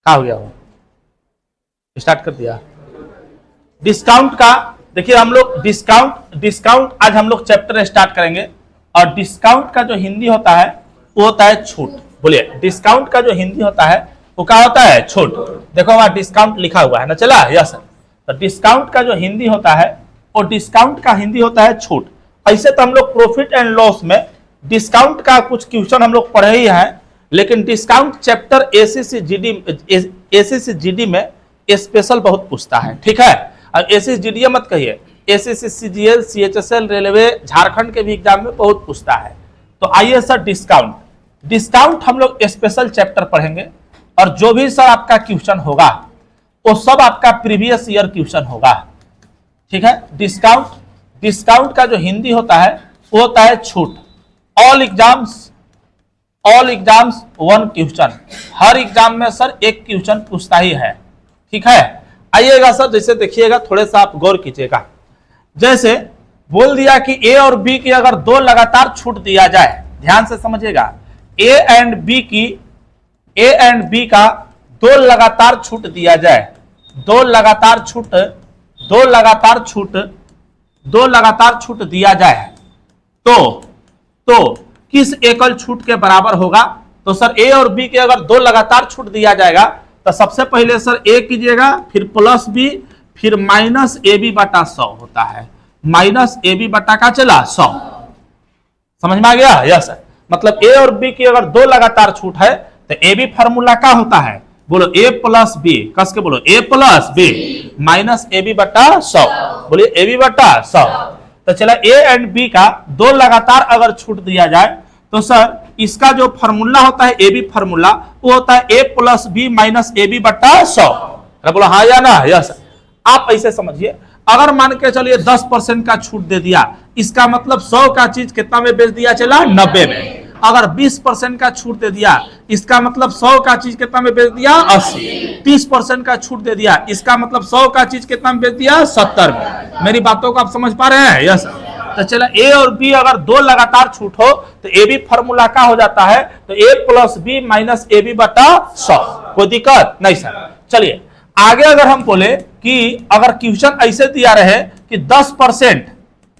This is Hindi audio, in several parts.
क्या हो गया? वो स्टार्ट कर दिया। डिस्काउंट का देखिए, हम लोग डिस्काउंट आज हम लोग चैप्टर स्टार्ट करेंगे। और डिस्काउंट का जो हिंदी होता है वो होता है छूट। बोलिए, डिस्काउंट का जो हिंदी होता है वो क्या होता है? छूट। देखो वहां डिस्काउंट लिखा हुआ है ना, चला? यस। तो डिस्काउंट का जो हिंदी होता है वो डिस्काउंट का हिंदी होता है छूट। ऐसे तो हम लोग प्रॉफिट एंड लॉस में डिस्काउंट का कुछ क्वेश्चन हम लोग पढ़े ही हैं, लेकिन डिस्काउंट चैप्टर एसीसी जीडी में स्पेशल बहुत पूछता है। ठीक है, और एसीसी जीडी मत कहिए, ACC CGL CHSL railway Jharkhand के भी एग्जाम में बहुत पूछता है। तो आइए सर, डिस्काउंट हम लोग स्पेशल चैप्टर पढ़ेंगे, और जो भी सर आपका क्वेश्चन होगा वो सब आपका प्रीवियस ईयर क्वेश्चन होगा। ठीक है, डिस्काउंट का जो हिंदी होता है वो होता है छूट। ऑल एग्जाम्स वन क्वेश्चन, हर एग्जाम में सर एक क्वेश्चन पूछता ही है। ठीक है, आइएगा सर, जैसे देखिएगा, थोड़े सा आप गौर कीजिएगा। जैसे बोल दिया कि ए और बी की अगर दो लगातार छूट दिया जाए, ध्यान से समझिएगा, ए एंड बी का दो लगातार छूट दिया जाए, दो लगातार छूट दिया जाए, तो किस एकल छूट के बराबर होगा? तो सर ए और बी के अगर दो लगातार छूट दिया जाएगा तो सबसे पहले सर ए कीजिएगा, फिर प्लस बी, फिर माइनस ए बी बटा 100 होता है। माइनस ए बी बटा का चला 100। समझ में आ गया? यस। मतलब ए और बी की अगर दो लगातार छूट है तो ए बी फॉर्मूला क्या होता है? बोलो ए प्लस बी, कस के बोलो A plus B minus A B बटा 100। बोलिए ए बी बटा 100। तो चला ए एंड बी का दो लगातार अगर छूट दिया जाए तो सर इसका जो फॉर्मूला होता है ए बी फॉर्मूला, वो होता है A plus B minus A B बटा 100। बोलो हाँ या ना? यस। आप ऐसे समझिए, अगर मान के चलिए 10% का छूट दे दिया, इसका मतलब 100 का चीज कितना में बेच दिया? चला 90 में। अगर 20% का छूट दे दिया, इसका मतलब 100 का चीज कितना में बेच दिया? 80। 30% का छूट दे दिया, इसका मतलब 100 का चीज कितना में बेच दिया? 70 में। मेरी बातों को आप समझ पा रहे हैं? यस। तो चला ए और बी अगर दो लगातार छूट हो तो ए बी फॉर्मूला क्या हो जाता है? तो A plus B minus A B बटा 100। कोई दिक्कत नहीं सर। चलिए आगे, अगर हम बोले कि अगर क्वेश्चन ऐसे दिया रहे कि 10%,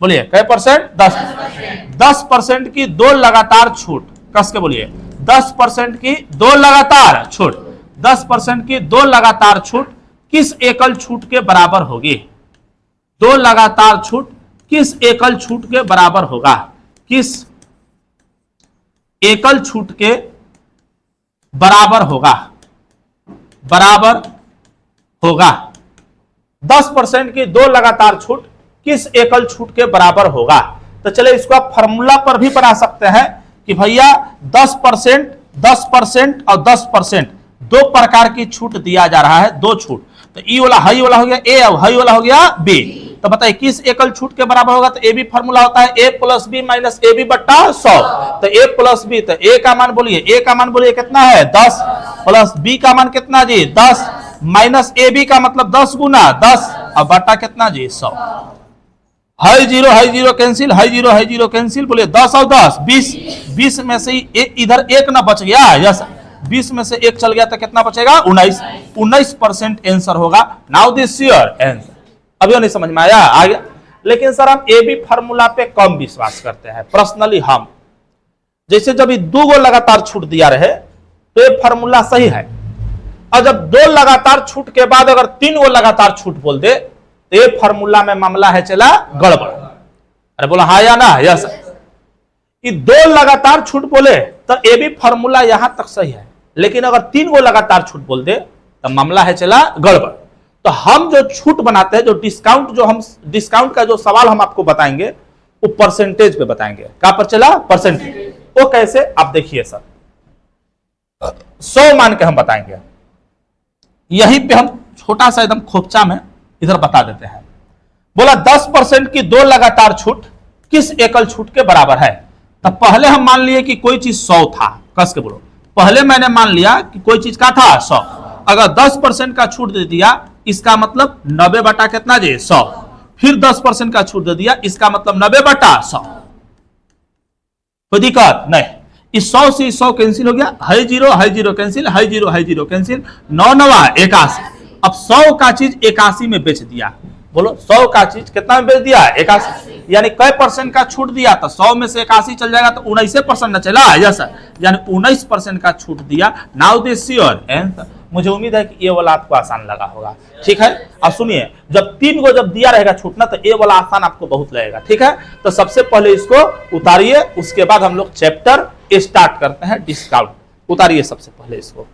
बोलिए कै परसेंट? 10% की दो लगातार छूट, कस के बोलिए 10% की दो लगातार छूट, 10% की दो लगातार छूट किस एकल छूट के बराबर होगी? दो लगातार छूट किस एकल छूट के बराबर होगा? किस एकल छूट के बराबर होगा? 10% की दो लगातार छूट किस एकल छूट के बराबर होगा? तो चले इसको आप फॉर्मूला पर भी बना सकते हैं कि भैया 10% और 10% दो प्रकार की छूट दिया जा रहा है, दो छूट। तो ई वाला हाई वाला हो गया ए और हाई वाला हो गया बी। तो बताइए किस एकल छूट के बराबर होगा? तो ए बी फॉर्मूला होता है A plus B minus A B बटा 100। तो ए प्लस बी, तो ए का मान बोलिए, ए का मान बोलिए कितना है? 10, प्लस बी का मान कितना जी? 10, माइनस ए बी का मतलब 10 गुना 10 और बटा कितना जी? 100। High zero cancel, high zero cancel, बोलिए 10 और 10 20 में से इधर एक ना बच गया। यस, 20 में से एक चल गया तो कितना बचेगा? 19% आंसर होगा। Now this your answer. अभी नहीं समझ में आया? आ गया। लेकिन सर हम ए बी फॉर्मूला पे कम विश्वास करते हैं पर्सनली। हम जैसे जब दो गो लगातार छूट दिया रहे तो ये फॉर्मूला सही है, और जब दो लगातार छूट के बाद अगर 3 गो लगातार छूट बोल दे तो ये फॉर्मूला में मामला है चला गड़बड़। अरे बोला हाँ या ना? यस। ये दो लगातार छूट बोले तो ए बी फॉर्मूला यहां तक सही है, लेकिन अगर 3 गो लगातार छूट बोल दे तो मामला है चला गड़बड़। तो हम जो छूट बनाते हैं, जो डिस्काउंट का जो सवाल हम आपको बताएंगे वो परसेंटेज पे बताएंगे। कहां पर चला? परसेंटेज। वो कैसे? आप देखिए सर, 100 मान के हम बताएंगे। यहीं पे हम छोटा सा एकदम खोपचा में इधर बता देते हैं। बोला 10% की दो लगातार छूट किस एकल छूट के बराबर है? तो पहले हम मान लिए कि कोई चीज 100 था, कस के बोलो, पहले मैंने मान लिया कि कोई चीज का था 100। अगर 10% का छूट दे दिया, इसका मतलब 90 बटा कितना जी? 100। फिर 10% का छूट दे दिया, इसका मतलब 90 बटा 100। कोई दिक्कत नहीं। इस 100 से 100 कैंसिल हो गया, है जीरो कैंसिल, है जीरो कैंसिल, 9 9 81। अब 100 का चीज 81 में बेच दिया। बोलो 100 का चीज कितना में बेच दिया? 81। यानी कई परसेंट का छूट दिया? तो 100 में से 81 चल जाएगा तो 19% न चला। यस सर, यानी 19% का छूट दिया। Now this sure answer. मुझे उम्मीद है कि ये वाला आपको आसान लगा होगा। ठीक है, अब सुनिए, जब 3 को जब दिया रहेगा छूटना तो ये वाला आसान आपको बहुत लगेगा। ठीक है, तो सबसे पहले इसको उतारिए, उसके बाद हम लोग चैप्टर स्टार्ट करते हैं। डिस्काउंट उतारिए सबसे पहले इसको।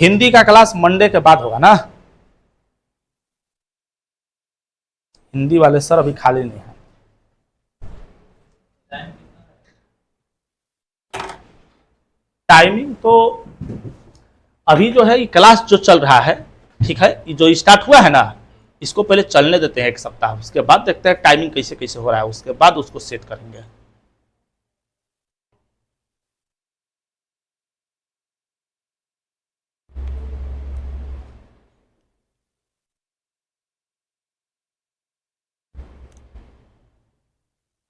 हिंदी का क्लास मंडे के बाद होगा ना? हिंदी वाले सर अभी खाली नहीं है। टाइमिंग तो अभी जो है ये क्लास जो चल रहा है, ठीक है, ये जो स्टार्ट हुआ है ना, इसको पहले चलने देते हैं 1 सप्ताह, उसके बाद देखते हैं टाइमिंग कैसे कैसे हो रहा है, उसके बाद उसको सेट करेंगे।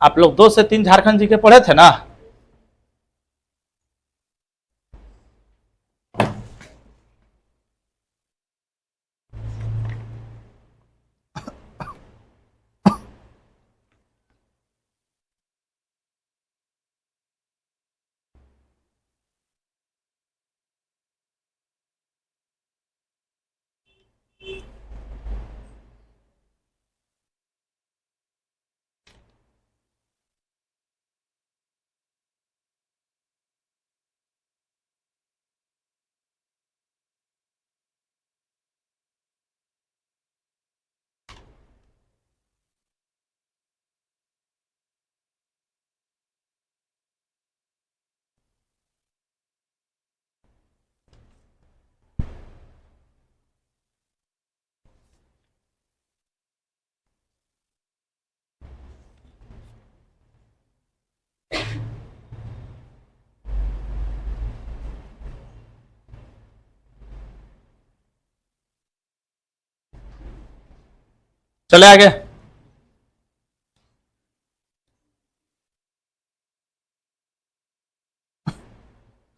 आप लोग 2 से 3 झारखंड जी के पढ़े थे ना? चले आगे।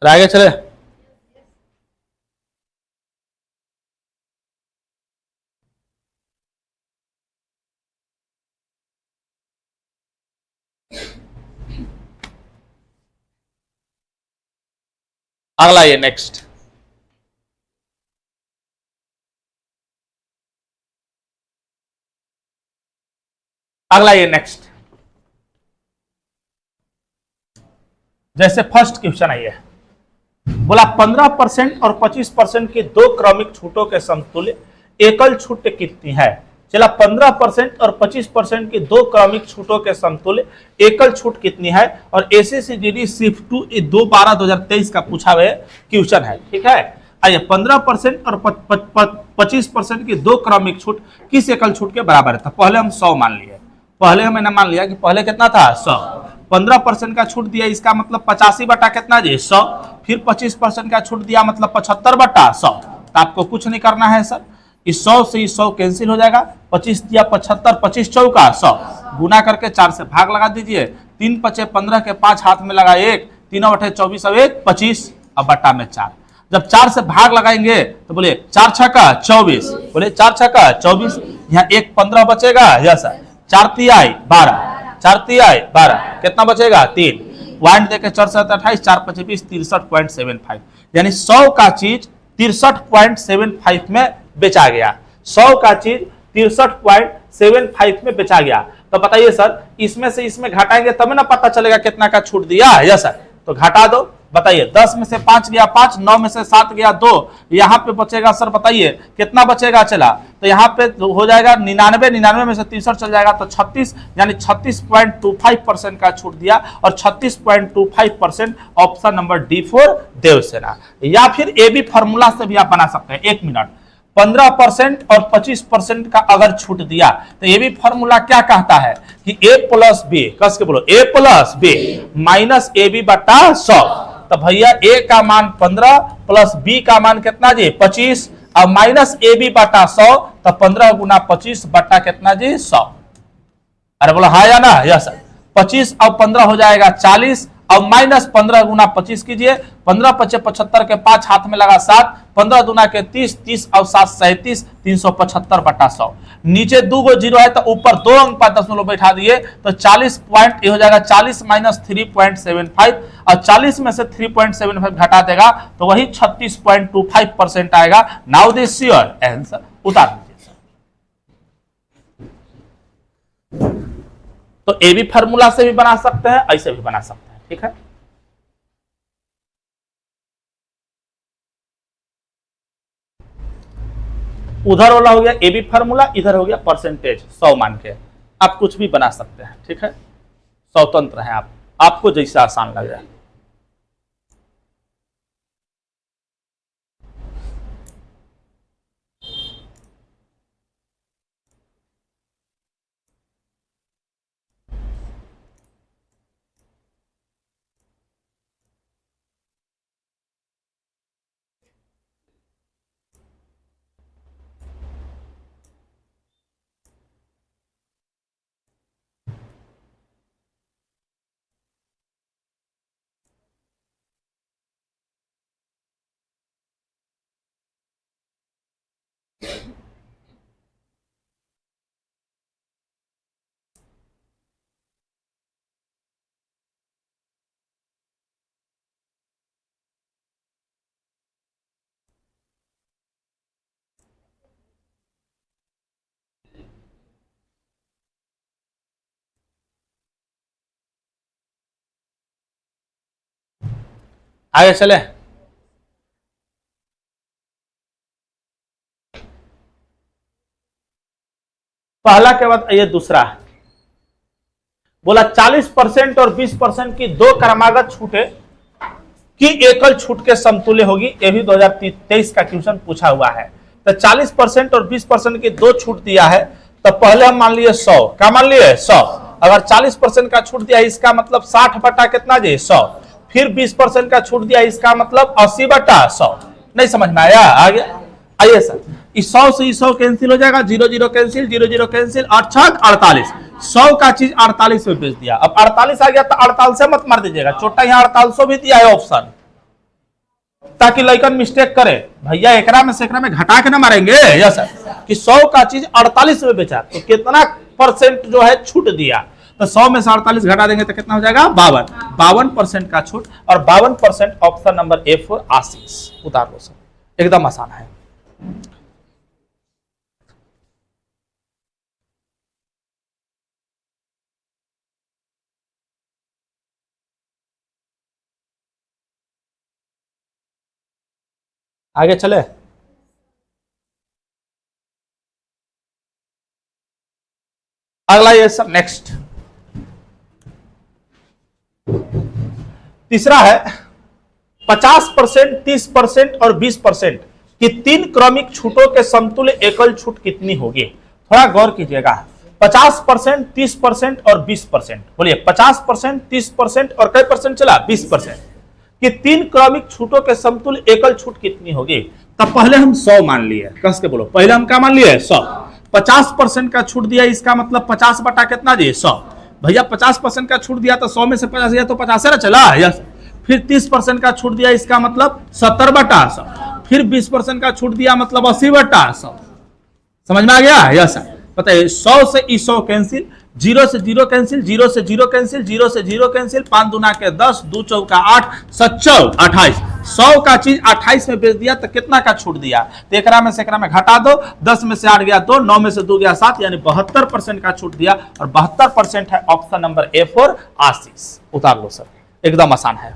आगे चले। अगला ये नेक्स्ट। अगला ये नेक्स्ट। जैसे फर्स्ट क्वेश्चन आई है, बोला 15% और 25% के 2 क्रमिक छूटों के समतुल्य एकल छूट कितनी है? चला 15% और 25% के 2 क्रमिक छूटों के समतुल्य एकल छूट कितनी है? और एसएससीजीडी शिफ्ट 2 2/12/2023 का पूछा हुआ क्वेश्चन है। ठीक है, आइए 15% और 25% की 2 क्रमिक छूट किस एकल छूट के बराबर है? तो पहले हम 100 मान लिए। पहले हमने मान लिया कि पहले कितना था? 100। 15% का छूट दिया, इसका मतलब 85 बटा कितना जी? 100। फिर 25% का छूट दिया, मतलब 75 बटा 100। तो आपको कुछ नहीं करना है सर, इस 100 से इस 100 कैंसिल हो जाएगा। 25 दिया 75, 25 चौका 100, गुना करके 4 से भाग लगा दीजिए। 3 पचे 15 के 5 हाथ में लगा 1, 3 बटे 24 अब 1 25, अब बटा में 4। जब 4 से भाग लगाएंगे तो बोले 4 छक्का 24, बोले 4 छक्का 24, यहाँ 1 15 बचेगा। यस सर, 4 तिहाई 12, 4 तिहाई 12, कितना बचेगा? 3 पॉइंट देके 4 7 28, 4 5 20, 63.75। यानी 100 का चीज 63.75 में बेचा गया। 100 का चीज 63.75 में बेचा गया। तो बताइए सर, इसमें से इसमें घटाएंगे तब ना पता चलेगा कितना का छूट दिया। यस सर, तो घटा दो, बताइए 10 में से 5 गया 5, 9 में से 7 गया 2, यहाँ पे बचेगा सर बताइए कितना बचेगा चला, तो यहाँ पे हो जाएगा 99, 99 में से 63 चल जाएगा तो 36, यानी 36.25% का छूट दिया और 36.25% option number D for Devasena. या फिर ए बी फॉर्मूला से भी आप बना सकते हैं, 1 मिनट, 15% और 25% का अगर छूट दिया तो ये भी फॉर्मूला क्या कहता है कि a प्लस बी, कस के बोलो a plus B minus A B बटा 100। तो भैया a का मान 15 प्लस b का मान कितना जी 25 और माइनस ए बी बटा 100, तो 15 गुना 25 बटा कितना जी 100। अरे बोला हाँ या ना, यस। 25 और 15 हो जाएगा 40 और माइनस 15 गुना 25 कीजिए, 15 पचे 75 के 5 हाथ में लगा 7, 15 दुना के 30, 30 और 7 37, 375 बटा 100। नीचे 2 गो जीरो है तो ऊपर 2 अंक पर दशमलव बैठा दिए तो 40 पॉइंट ये हो जाएगा 40 माइनस 3.75 और 40 में से 3.75 घटा देगा तो वही 36.25% आएगा। नाउ दिस योर आंसर, उतार दीजिए सर। तो ए बी फार्मूला से भी बना सकते हैं, ऐसे भी बना सकते हैं, ठीक है। उधर वाला हो गया ए बी फार्मूला, इधर हो गया परसेंटेज 100 मान के, आप कुछ भी बना सकते हैं, ठीक है, स्वतंत्र हैं आप, आपको जैसा आसान लग रहा है। आगे चले, पहला के बाद ये दूसरा बोला 40% और 20% की दो क्रमागत छूटे की एकल छूट के समतुल्य होगी। ये भी 2023 का क्वेश्चन पूछा हुआ है। तो 40% और 20% की दो छूट दिया है, तो पहले हम मान लिए 100, क्या मान लिए 100। अगर 40% का छूट दिया इसका मतलब 60 बटा कितना जी 100, फिर 20% का छूट दिया इसका मतलब 80 बटा 100। नहीं समझ में आया? आ गया? आइए सर, इस 100 से 100 कैंसिल हो जाएगा, 0 0 कैंसिल, 0 0 कैंसिल, 8 48। 100 का चीज 48 में बेच दिया। अब 48 आ गया तो 48 से मत मार दीजिएगा, छोटा यहाँ 48 भी दिया है ऑप्शन, ताकि लइकन मिस्टेक करे। भैया एकरा में से एकरा में घटा के ना मारेंगे। यस सर, कि 100 का चीज 48 में बेचा तो कितना परसेंट जो है छूट दिया, तो 100 में से 48 घटा देंगे तो कितना हो जाएगा 52। 52% का छूट और 52% ऑप्शन नंबर ए फॉर आशीष। उतार लो सर, एकदम आसान है। आगे चले, अगला ये सर नेक्स्ट तीसरा है 50%, 30% और 20% की तीन क्रमिक छूटों के समतुल्य एकल छूट कितनी होगी? थोड़ा गौर कीजिएगा। 50%, 30% और 20%, बोलिए 50%, 30% और कई परसेंट चला 20% कि तीन क्रमिक छूटों के समतुल्य एकल छूट कितनी होगी? तब पहले हम 100 मान लिए, कस के बोलो, पहले हम क्या मान लिए 100। 50% का छूट दिया इसका मतलब 50 बटा कितना दिए 100। भैया 50% का छूट दिया तो 100 में से 50 दिया तो 50 ना चला। यस। फिर 30% का छूट दिया इसका मतलब 70 बटा 100। फिर 20% का छूट दिया मतलब 80 बटा 100। समझ में आ गया? यस। बताइए 100 से 100 कैंसिल, 0 से 0 कैंसिल, 0 से 0 कैंसिल, 0 से 0 कैंसिल, 5 दूना के 10, 2 चौका 8, 7 चौ 28। 100 का चीज 28 में बेच दिया तो कितना का छूट दिया? तो एकरा में से एकरा में घटा दो, 10 में से 8 गया 2, 9 में से 2 गया 7, यानी 72% का छूट दिया और 72% है ऑप्शन नंबर ए फॉर आशीष। उतार लो सर, एकदम आसान है।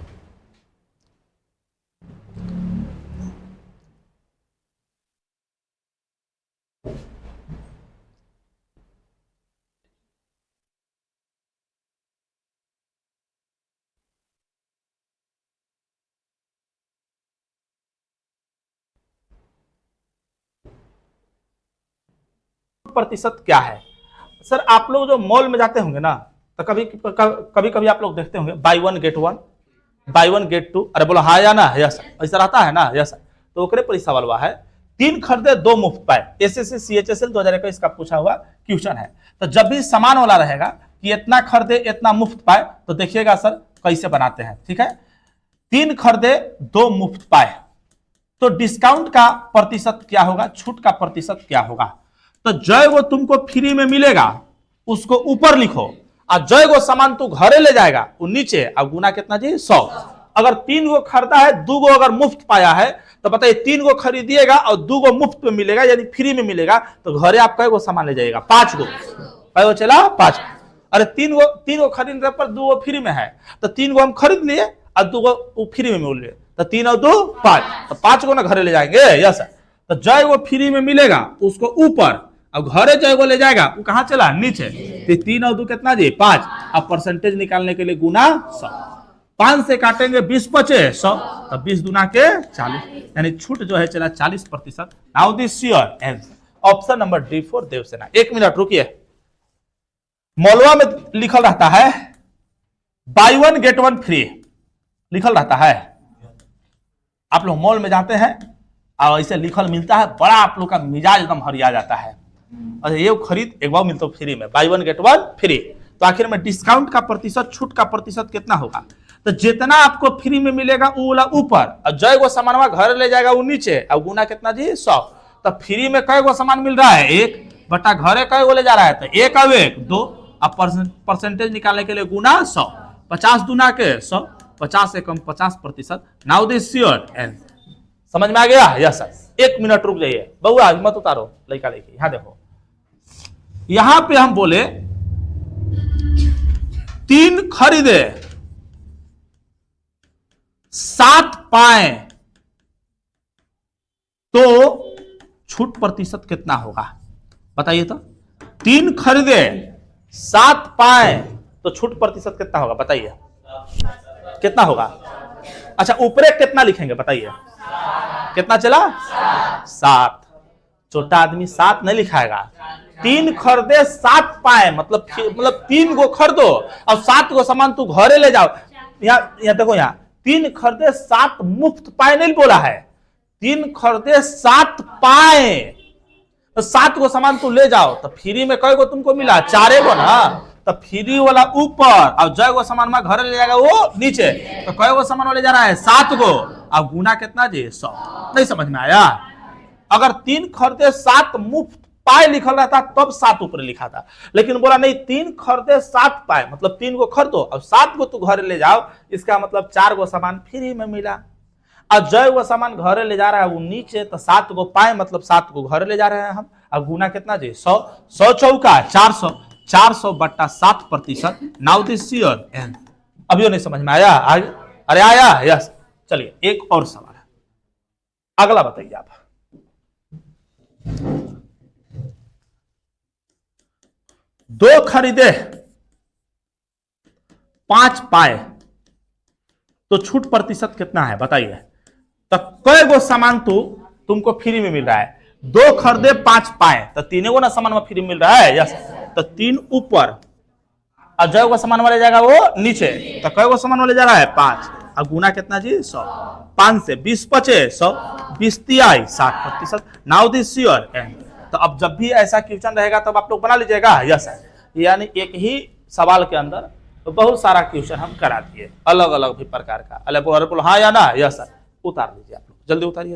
प्रतिशत क्या है? सर आप लोग जो मॉल में जाते होंगे ना, तो कभी कभी कभी आप लोग देखते होंगे buy one get one, buy one get two. अरे बोलो हाँ या ना? यस ऐसा रहता है ना? यस। तो ओकरे पर सवाल हुआ है, 3 खरीदे 2 मुफ्त पाए। एसएससी सीएचएसएल 2021 का पूछा हुआ क्वेश्चन है। तो जब भी समान वाला रहेगा कि इतना खरीदे इतना मुफ्त पाए, तो देखिएगा सर कैसे बनाते हैं। ठीक है, 3 खरीदे 2 मुफ्त पाए, तो डिस्काउंट का प्रतिशत क्या होगा, छूट का प्रतिशत क्या होगा? तो जय वो तुमको फ्री में मिलेगा उसको ऊपर लिखो, और जय वो सामान तू घरे ले जाएगा वो नीचे, और गुना कितना जी 100। अगर 3 गो खरीदा है, 2 गो अगर मुफ्त पाया है, तो बताइए 3 गो खरीदिएगा और 2 गो मुफ्त में मिलेगा यानी फ्री में मिलेगा, तो घरे आप कई गो सामान ले जाइएगा? 5 गो। कई गो चला? 5। अरे 3 गो खरीदने पर 2 गो फ्री में है, तो 3 गो हम खरीद लिए और 2 गो फ्री में मिल लिए, तो 3 और 2 5, तो 5 गो ना घरे ले जाएंगे। यस। तो जय वो फ्री में मिलेगा उसको ऊपर, अब घरे जय वो ले जाएगा वो कहां चला? नीचे। तो 3 और 2 कितना जी 5। अब परसेंटेज निकालने के लिए गुना 100, 5 से काटेंगे 20 बचे 100, तो 20 दुना के 40, यानी छूट जो है चला 40%। Now this your answer option number D for Devasena. 1 minute रुकिए, मौलवा में लिखल रहता है buy one get one free, लिखल रहता है। आप लोग मॉल में जाते हैं और ऐसे लिखल मिलता है, बड़ा आप लोग का मिजाज एकदम हरिया जाता है। अच्छा ये खरीद एक बार मिलता फ्री में, by one get one free. तो आखिर में डिस्काउंट का प्रतिशत, छूट का प्रतिशत कितना होगा? तो जितना आपको फ्री में मिलेगा वो वाला ऊपर, और जय गो सामान घर ले जाएगा वो नीचे, और गुना कितना जी 100। तो फ्री में कई गो सामान मिल रहा है? 1 बटा घरे कई गो ले जा रहा है? तो 1 और 1 2। अब परसेंटेज निकालने के लिए गुना 100, 50 दुना के 100, 50 से कम 50%। Now this your answer. समझ में आ गया? Yes sir. 1 मिनट रुक जाइए बउआ, मत उतारो लड़का लड़की। यहां देखो, यहां पे हम बोले 3 खरीदे 7 पाए, तो छूट प्रतिशत कितना होगा बताइए? तो 3 खरीदे 7 पाए, तो छूट प्रतिशत कितना होगा बताइए? कितना होगा? अच्छा ऊपरे कितना लिखेंगे बताइए? कितना चला? 7। छोटा आदमी 7 नहीं लिखाएगा। 3 खरीदे 7 पाए, मतलब 3 गो खरीदो और 7 गो सामान तू घरे ले जाओ। यहाँ देखो, यहाँ 3 खरीदे 7 मुफ्त पाए नहीं बोला है, 3 खरीदे 7 पाए, तो 7 गो सामान तू ले जाओ, तो फ्री में कई गो तुमको मिला? 4 गो ना। तो फ्री वाला ऊपर और जय गो सामान में घर ले जाएगा वो नीचे, तो कई गो सामान ले जा रहा है? 7 गो। अब गुना कितना जी 100। नहीं समझ में आया? अगर 3 खरीदे 7 मुफ्त पाए लिखल रहता तब 7 ऊपर लिखा था, लेकिन बोला नहीं 3 खरीदे 7 पाए, मतलब 3 गो खरीदो और 7 गो तू घर ले जाओ, इसका मतलब 4 गो सामान फ्री में मिला। और जय वो सामान घरे ले जा रहा है वो नीचे, तो 7 गो पाए मतलब 7 गो घरे ले जा रहे हैं हम। अब गुना कितना जी 100, 100 चौका 400, 400 बट्टा 7%। Now this your answer. अभी नहीं समझ में आया? अरे आया? यस। चलिए एक और सवाल है, अगला बताइए आप। 2 खरीदे 5 पाए, तो छूट प्रतिशत कितना है बताइए? तो कई गो सामान तो तुमको फ्री में मिल रहा है? 2 खरीदे 5 पाए, तो 3 गो ना सामान में फ्री मिल रहा है। यस। तो 3 ऊपर और जय गो सामान वाले जाएगा वो नीचे, तो कई गो सामान वाले जा रहा है? 5। और गुना कितना जी 100, 5 से 20 बचे 100, 20 तिहाई 60%। Now this your answer. तो अब जब भी ऐसा क्वेश्चन रहेगा तब आप लोग बना लीजिएगा। Yes sir. यानी एक ही सवाल के अंदर तो बहुत सारा क्वेश्चन हम करा दिए, अलग अलग भी प्रकार का। अरे हाँ या ना? Yes sir. उतार लीजिए आप लोग, जल्दी उतारिए।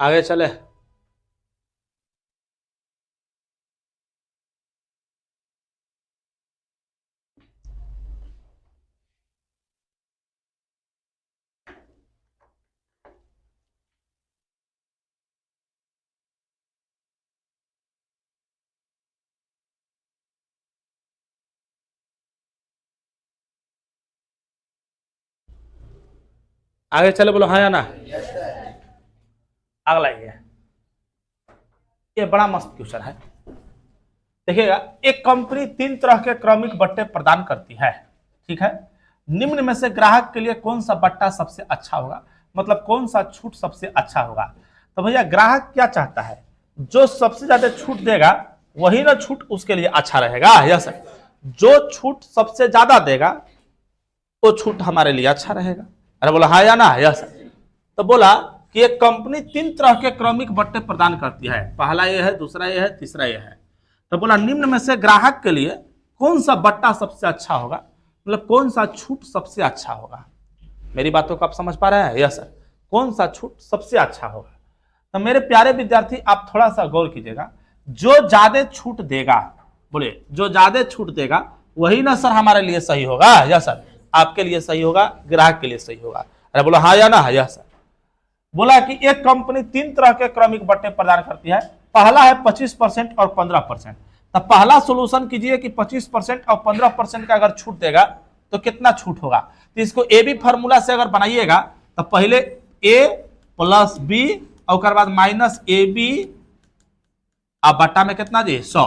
आगे चले। आगे चले, बोलो हाँ या ना। अगला ये बड़ा मस्त क्वेश्चन है। देखिएगा, एक कंपनी 3 तरह के क्रमिक बट्टे प्रदान करती है, ठीक है। निम्न में से ग्राहक के लिए कौन सा बट्टा सबसे अच्छा होगा, मतलब कौन सा छूट सबसे अच्छा होगा। तो भैया ग्राहक क्या चाहता है, जो सबसे ज्यादा छूट देगा वही ना छूट उसके लिए अच्छा रहेगा। यस, जो छूट सबसे ज्यादा देगा वो छूट हमारे लिए अच्छा रहेगा। अरे बोला हाँ या ना। यस, तो बोला कि एक कंपनी 3 तरह के क्रमिक बट्टे प्रदान करती है, पहला ये है, दूसरा ये है, तीसरा ये है। तो बोला निम्न में से ग्राहक के लिए कौन सा बट्टा सबसे अच्छा होगा, मतलब कौन सा छूट सबसे अच्छा होगा। मेरी बातों को आप समझ पा रहे हैं। यस सर, कौन सा छूट सबसे अच्छा होगा। तो मेरे प्यारे विद्यार्थी आप थोड़ा सा गौर कीजिएगा, जो ज्यादा छूट देगा, बोले जो ज्यादा छूट देगा वही ना सर हमारे लिए सही होगा। यस सर, आपके लिए सही होगा, ग्राहक के लिए सही होगा। अरे बोलो हाँ या ना। यस सर, बोला कि एक कंपनी 3 तरह के क्रमिक बट्टे प्रदान करती है, पहला है 25% और 15%। तो पहला सोल्यूशन कीजिए कि 25% और 15% का अगर छूट देगा तो कितना छूट होगा। तो इसको ए बी फॉर्मूला से अगर बनाइएगा तो पहले ए प्लस बी और बाद माइनस ए बी, अब बट्टा में कितना जी 100।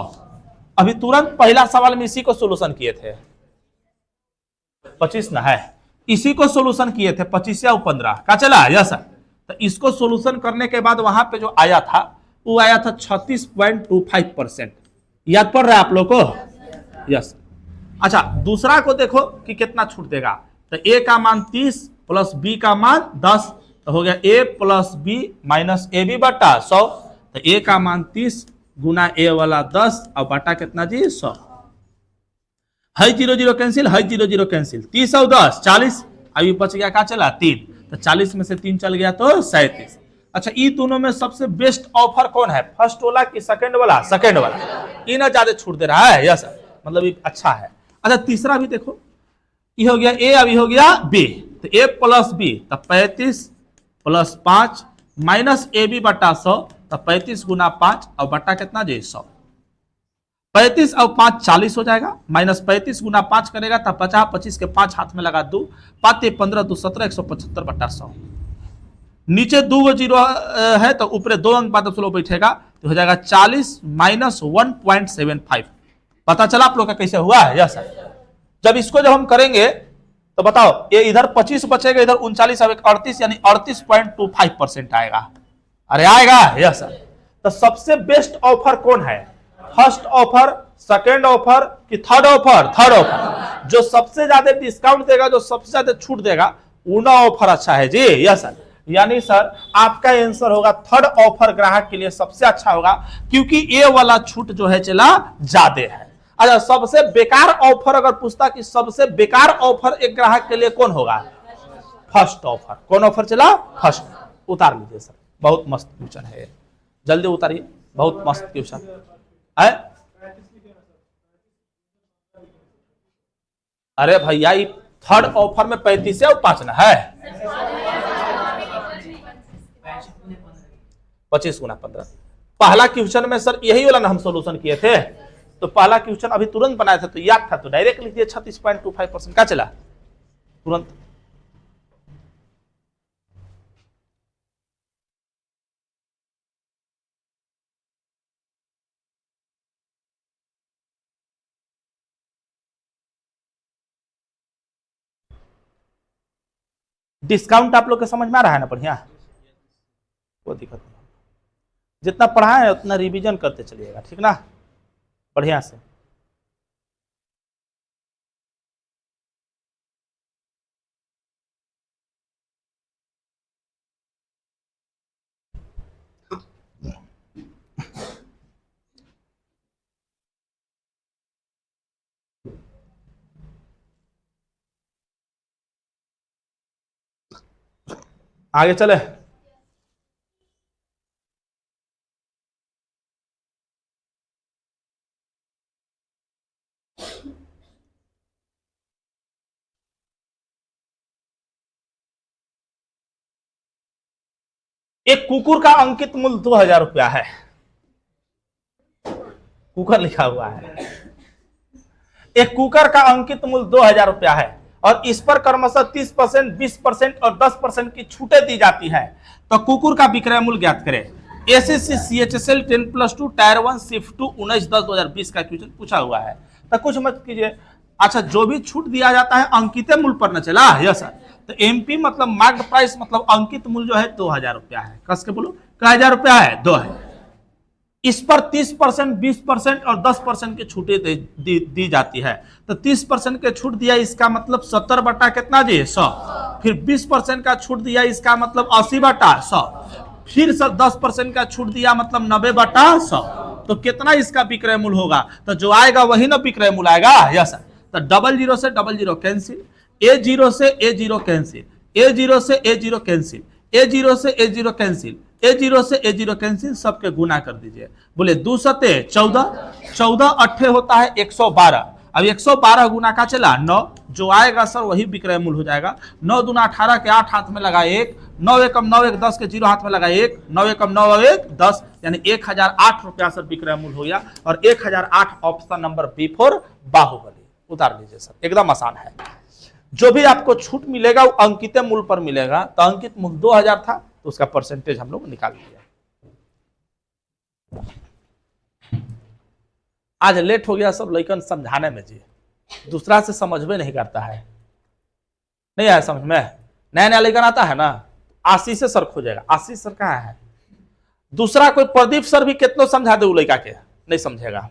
अभी तुरंत पहला सवाल में इसी को सोल्यूशन किए थे, 25 ना है, इसी को सोल्यूशन किए थे 25 या 15 का चला। यस, तो इसको सोल्यूशन करने के बाद वहां पे जो आया था वो आया था 36.25%। याद पड़ रहा है आप लोग को। यस, अच्छा दूसरा को देखो कि कितना छूट देगा। तो ए का मान 30 प्लस बी का मान 10, तो हो गया A plus B minus A B बटा 100। तो ए का मान 30 गुना ए वाला 10 और बटा कितना जी 100। है 0 0 कैंसिल, है 0 0 कैंसिल, 30 और 10 40, अभी बच गया क्या चला 3। तो 40 में से 3 चल गया तो 37। अच्छा, ये दोनों में सबसे बेस्ट ऑफर कौन है, फर्स्ट वाला कि सेकंड वाला। सेकंड वाला, ये ना ज्यादा छूट दे रहा है। यस, मतलब ये अच्छा है। अच्छा तीसरा भी देखो, ये हो गया ए, अभी हो गया बी। तो ए प्लस बी, तो 35 प्लस 5 माइनस ए बी बटा 100, तो 35 गुना 5 और बटा कितना जी 100। 35 और 5 40 हो जाएगा, माइनस 35 गुना 5 करेगा तब 50, 25 के 5 हाथ में लगा 2, 5 15 2 17, 175 बटा 100। नीचे 2 जीरो है तो ऊपर 2 अंक बाद स्लो बैठेगा तो हो जाएगा 40 माइनस 1.75। पता चला आप लोग का कैसे हुआ है। यस, जब इसको जब हम करेंगे तो बताओ, ये इधर 25 बचेगा, इधर 39 अब 38, यानी 38.25% आएगा। अरे आएगा। यस सर, तो सबसे बेस्ट ऑफर कौन है, फर्स्ट ऑफर, सेकेंड ऑफर कि थर्ड ऑफर। थर्ड ऑफर, जो सबसे ज्यादा डिस्काउंट देगा, जो सबसे ज्यादा छूट देगा, उना ऑफर अच्छा है जी। यस सर, यानी सर आपका आंसर होगा थर्ड ऑफर ग्राहक के लिए सबसे अच्छा होगा, क्योंकि ये वाला छूट जो है चला ज्यादा है। अच्छा, सबसे बेकार ऑफर अगर पूछता कि सबसे बेकार ऑफर एक ग्राहक के लिए कौन होगा, फर्स्ट ऑफर। कौन ऑफर चला, फर्स्ट। उतार लीजिए सर, बहुत मस्त क्वेश्चन है, जल्दी उतारिए, बहुत मस्त क्वेश्चन है। अरे भैया ये थर्ड ऑफर में 35 है और 5 ना है, 25 गुना 15। पहला क्वेश्चन में सर यही वाला ना हम सोल्यूशन किए थे, तो पहला क्वेश्चन अभी तुरंत बनाया था तो याद था, तो डायरेक्ट लिख दिया 36.25% का चला तुरंत। डिस्काउंट आप लोग के समझ में आ रहा है ना बढ़िया, कोई दिक्कत नहीं। जितना पढ़ा है उतना रिवीजन करते चलिएगा, ठीक ना, बढ़िया से। आगे चले, एक कुकुर का अंकित मूल्य 2000 रुपया है, कुकर लिखा हुआ है, एक कुकर का अंकित मूल्य 2000 रुपया है और इस पर क्रमशः 30%, 20% और 10% की छूटें दी जाती है, तो कुकुर का विक्रय मूल्य ज्ञात करें। एसएससी सीएचएसएल 10+2 टायर 1 शिफ्ट 2 19/10/2020 का क्वेश्चन पूछा हुआ है, तो कुछ मत कीजिए। अच्छा, जो भी छूट दिया जाता है अंकित मूल्य पर न चला, यस सर, तो एमपी मतलब मार्क्ड प्राइस मतलब अंकित मूल्य जो है 2000 रुपया है। कस के बोलो, क्या 1000 रुपया है, 2000। इस पर 30%, 20% और 10% की छूटें दी जाती है, तो 30% के छूट दिया इसका मतलब 70 बटा कितना जी 100, फिर 20% का छूट दिया इसका मतलब 80 बटा 100, फिर 10% का छूट दिया मतलब 90 बटा 100, तो कितना इसका विक्रय मूल्य होगा, तो जो आएगा वही ना विक्रय मूल्य आएगा, यस सर। तो 00 से 00 कैंसिल, A0 से A0 कैंसिल, A0 से A0 कैंसिल, A0 से A0 कैंसिल, A0 से A0 कैंसिल, सबके गुना कर दीजिए। बोले 2 सते 14, 14 अट्ठे होता है 112, अब 112 गुना का चला 9, जो आएगा सर वही विक्रय मूल्य हो जाएगा। 9 दूना 18 के 8 हाथ में लगा 1, 9 एकम 9 1 10 के 0 हाथ में लगा 1, 9 एकम 9 1 10, यानी 1008 रुपया सर विक्रय मूल्य हो गया, और 1008 option number B for Baahubali. उतार लीजिए सर, एकदम आसान है। जो भी आपको छूट मिलेगा वो अंकित मूल्य पर मिलेगा, तो अंकित मूल्य 2000 था तो उसका परसेंटेज हम लोग निकाल लिया। आज लेट हो गया सब लइकन समझाने में जी, दूसरा से समझ में नहीं करता है, नहीं आया समझ में। नया नया लइकन आता है ना, आशीष से सर खोजेगा, आशीष सर कहाँ है, दूसरा कोई प्रदीप सर भी कितनो समझा दे लड़का के नहीं समझेगा।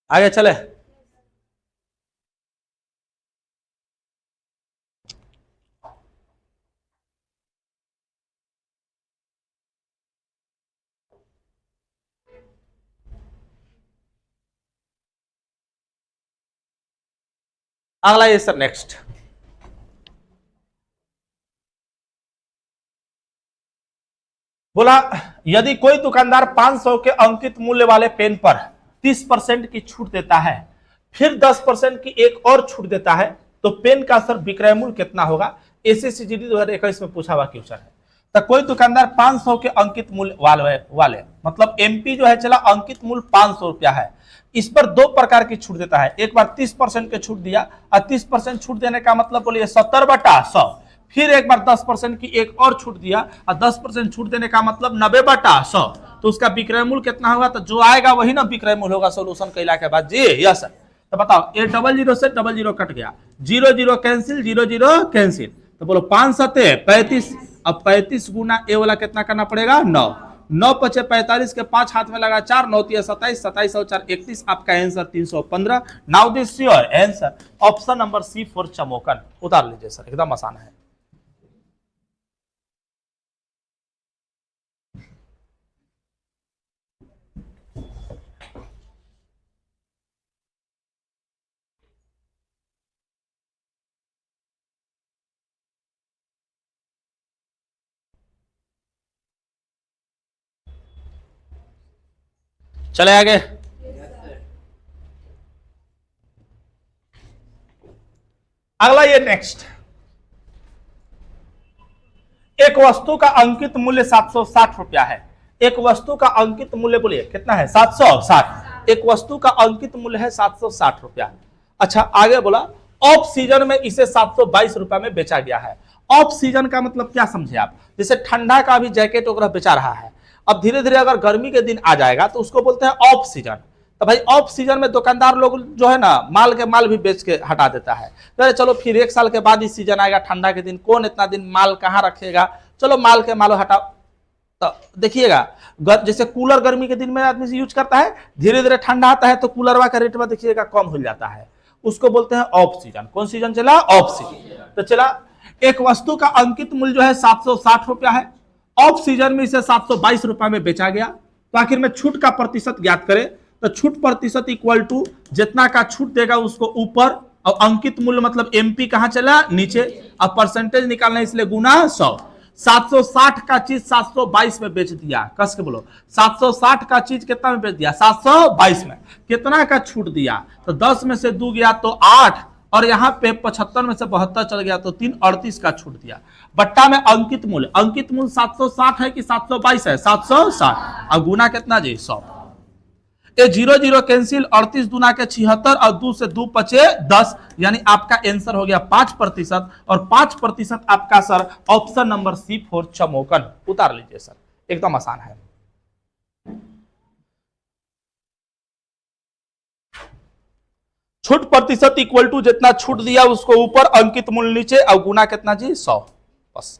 आगे चले, अगला ये सर नेक्स्ट। बोला यदि कोई दुकानदार 500 के अंकित मूल्य वाले पेन पर 30% की छूट देता है, फिर 10% की एक और छूट देता है, तो पेन का सर विक्रय मूल्य कितना होगा। एसएससीजीडी 2021 में पूछा हुआ क्वेश्चन है। तो कोई दुकानदार 500 के अंकित मूल्य वाले मतलब एमपी जो है चला अंकित मूल्य 500 रुपया है, इस पर 2 प्रकार की छूट देता है। एक बार 30% के छूट दिया, और 30% छूट देने का मतलब बोलिए 70 बटा 100, फिर एक बार 10% की एक और छूट दिया, और 10% छूट देने का मतलब 90 बटा 100, तो उसका विक्रय मूल्य कितना होगा, तो जो आएगा वही ना विक्रय मूल्य होगा सोल्यूशन कैला के बाद जी, यस सर। तो बताओ, ये 00 से 00 कट गया, 00 कैंसिल, 00 कैंसिल, तो बोलो 5 सते 35, अब 35 गुना ए वाला कितना करना पड़ेगा 9, 9 पचे 45 के 5 हाथ में लगा 4, 9 3 27, 27 और 4 31, आपका answer 315। Now this your answer option number C for चमोकन। उतार लीजिए सर, एकदम आसान है। चले आगे, अगला ये नेक्स्ट। एक वस्तु का अंकित मूल्य 760 रुपया है, एक वस्तु का अंकित मूल्य बोलिए कितना है 760, एक वस्तु का अंकित मूल्य है 760 रुपया। अच्छा आगे बोला ऑफ सीजन में इसे 722 रुपया में बेचा गया है। ऑफ सीजन का मतलब क्या समझे आप, जैसे ठंडा का भी जैकेट वगैरह बेचा रहा है, अब धीरे धीरे अगर गर्मी के दिन आ जाएगा तो उसको बोलते हैं ऑफ सीजन। तो भाई ऑफ सीजन में दुकानदार लोग जो है ना माल के माल भी बेच के हटा देता है, तो चलो फिर 1 साल के बाद ही सीजन आएगा ठंडा के दिन, कौन इतना दिन माल कहाँ रखेगा, चलो माल के माल हटाओ। तो देखिएगा जैसे कूलर गर्मी के दिन में आदमी से यूज करता है, धीरे धीरे ठंडा आता है तो कूलरवा का रेट में देखिएगा कम हो जाता है, उसको बोलते हैं ऑफ सीजन। कौन सीजन चला, ऑफ सीजन। तो चला एक वस्तु का अंकित मूल्य जो है 760 रुपया है, ऑफ सीजन में इसे 722 रुपया में बेचा गया, तो आखिर में छूट का प्रतिशत ज्ञात करें। तो छूट प्रतिशत इक्वल टू जितना का छूट देगा उसको ऊपर और अंकित मूल्य मतलब एमपी कहां चला, नीचे। अब परसेंटेज निकालना है इसलिए गुना 100। 760 का चीज 722 में बेच दिया, कस के बोलो 760 का चीज कितना में बेच दिया, 722 में। कितना का छूट दिया, तो 10 में से 2 गया तो 8, और यहां पे 75 में से 72 चल गया तो 3 38 का छूट दिया। बट्टा में अंकित मूल्य, अंकित मूल्य 760 है कि 722 है, 760, और गुना कितना जी 100। ये 0 0 कैंसिल, 38 दूना के 76 और 2 से 2 बचे 10, यानी आपका आंसर हो गया 5%। और 5% आपका sir option number C for चमोकन। उतार लीजिए सर, एकदम आसान है। छूट प्रतिशत इक्वल टू जितना छूट दिया उसको ऊपर, अंकित मूल्य नीचे, और गुना कितना जी 100, बस।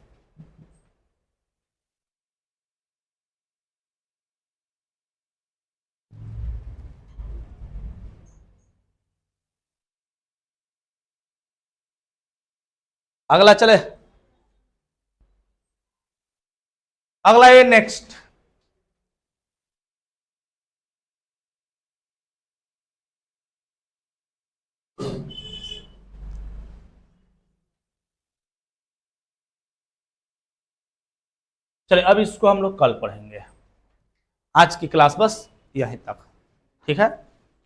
अगला चले, अगला ये नेक्स्ट। चलिए अब इसको हम लोग कल पढ़ेंगे, आज की क्लास बस यहीं तक, ठीक है।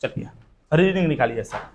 चलिए रीडिंग निकालिए सर।